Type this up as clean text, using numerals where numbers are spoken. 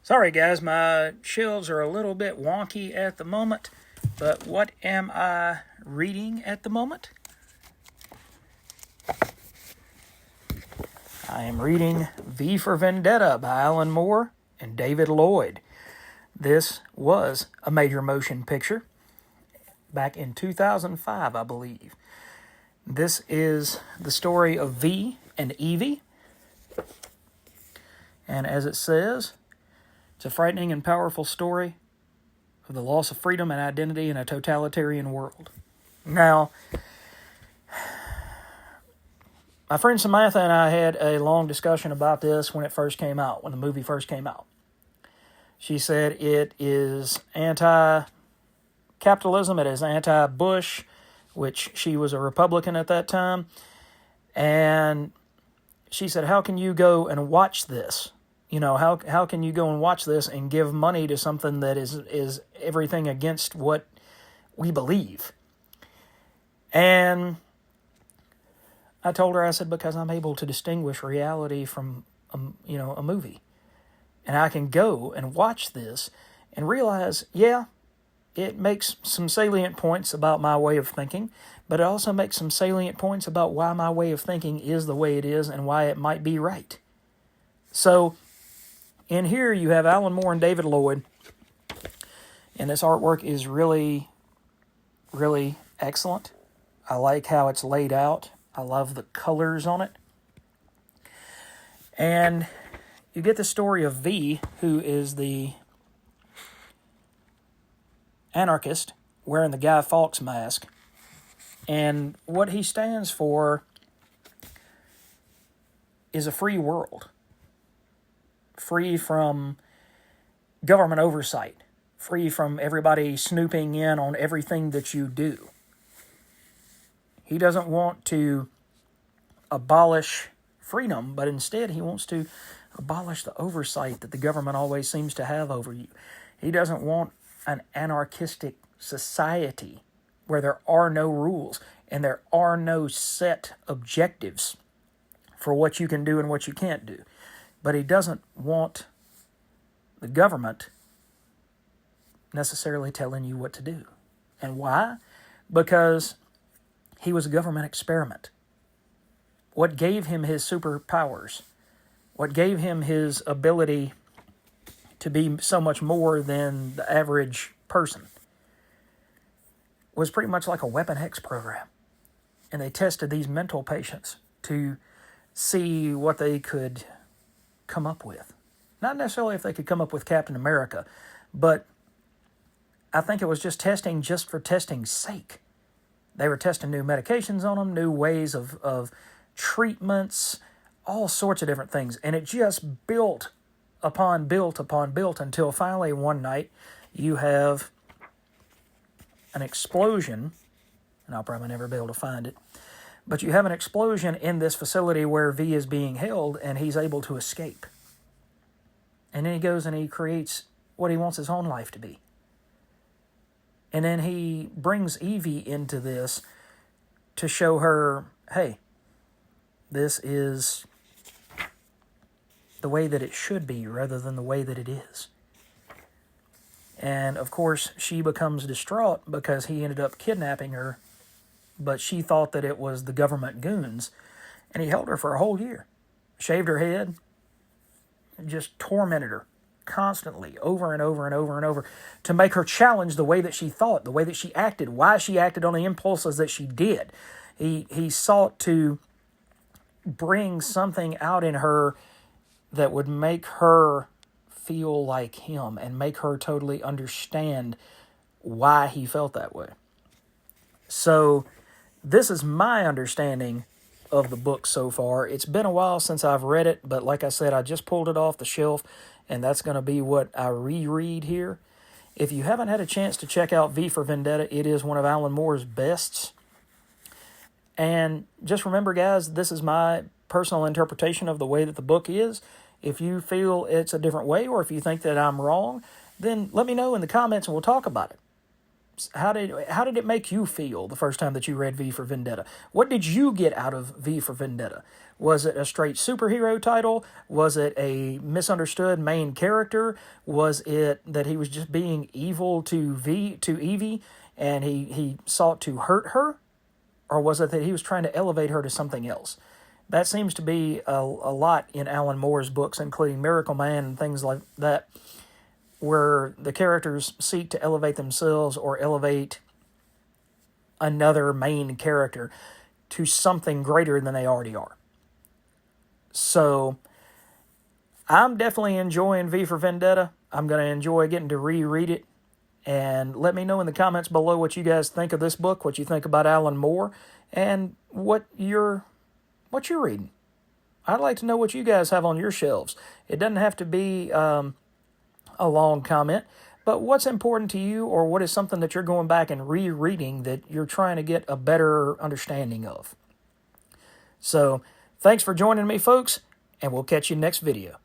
Sorry guys, my shelves are a little bit wonky at the moment, but what am I reading at the moment? I am reading V for Vendetta by Alan Moore and David Lloyd. This was a major motion picture back in 2005, I believe. This is the story of V and Evie, and as it says, it's a frightening and powerful story of the loss of freedom and identity in a totalitarian world. Now, my friend Samantha and I had a long discussion about this when it first came out, when the movie first came out. She said it is anti-capitalism, it is anti-Bush, which she was a Republican at that time. And she said, how can you go and watch this? You know, how can you go and watch this and give money to something that is everything against what we believe? And I told her, I said, because I'm able to distinguish reality from, a movie. And I can go and watch this and realize, yeah, it makes some salient points about my way of thinking, but it also makes some salient points about why my way of thinking is the way it is and why it might be right. So, in here you have Alan Moore and David Lloyd, and this artwork is really, really excellent. I like how it's laid out. I love the colors on it. And you get the story of V, who is the anarchist wearing the Guy Fawkes mask. And what he stands for is a free world. Free from government oversight. Free from everybody snooping in on everything that you do. He doesn't want to abolish freedom, but instead he wants to abolish the oversight that the government always seems to have over you. He doesn't want an anarchistic society where there are no rules and there are no set objectives for what you can do and what you can't do. But he doesn't want the government necessarily telling you what to do. And why? Because he was a government experiment. What gave him his superpowers, what gave him his ability to be so much more than the average person, was pretty much like a Weapon X program. And they tested these mental patients to see what they could come up with. Not necessarily if they could come up with Captain America, but I think it was just testing just for testing's sake. They were testing new medications on them, new ways of treatments, all sorts of different things. And it just built upon built until finally one night you have an explosion, and I'll probably never be able to find it, but you have an explosion in this facility where V is being held, and he's able to escape. And then he goes and he creates what he wants his own life to be. And then he brings Evie into this to show her, hey, this is the way that it should be rather than the way that it is. And, of course, she becomes distraught because he ended up kidnapping her, but she thought that it was the government goons, and he held her for a whole year, shaved her head, and just tormented her constantly, over and over and over and over, to make her challenge the way that she thought, the way that she acted, why she acted on the impulses that she did. He sought to bring something out in her that would make her feel like him and make her totally understand why he felt that way. So this is my understanding of the book so far. It's been a while since I've read it, but like I said, I just pulled it off the shelf, and that's going to be what I reread here. If you haven't had a chance to check out V for Vendetta, it is one of Alan Moore's bests. And just remember, guys, this is my personal interpretation of the way that the book is. If you feel it's a different way, or if you think that I'm wrong, then let me know in the comments and we'll talk about it. how did it make you feel the first time that you read V for Vendetta? What did you get out of V for Vendetta? Was it a straight superhero title? Was it a misunderstood main character? Was it that he was just being evil to Evie and he sought to hurt her? Or was it that he was trying to elevate her to something else? That seems to be a lot in Alan Moore's books, including Miracle Man and things like that, where the characters seek to elevate themselves or elevate another main character to something greater than they already are. So, I'm definitely enjoying V for Vendetta. I'm going to enjoy getting to reread it. And let me know in the comments below what you guys think of this book, what you think about Alan Moore, and what you're reading. I'd like to know what you guys have on your shelves. It doesn't have to be a long comment, but what's important to you, or what is something that you're going back and rereading that you're trying to get a better understanding of. So, thanks for joining me, folks, and we'll catch you next video.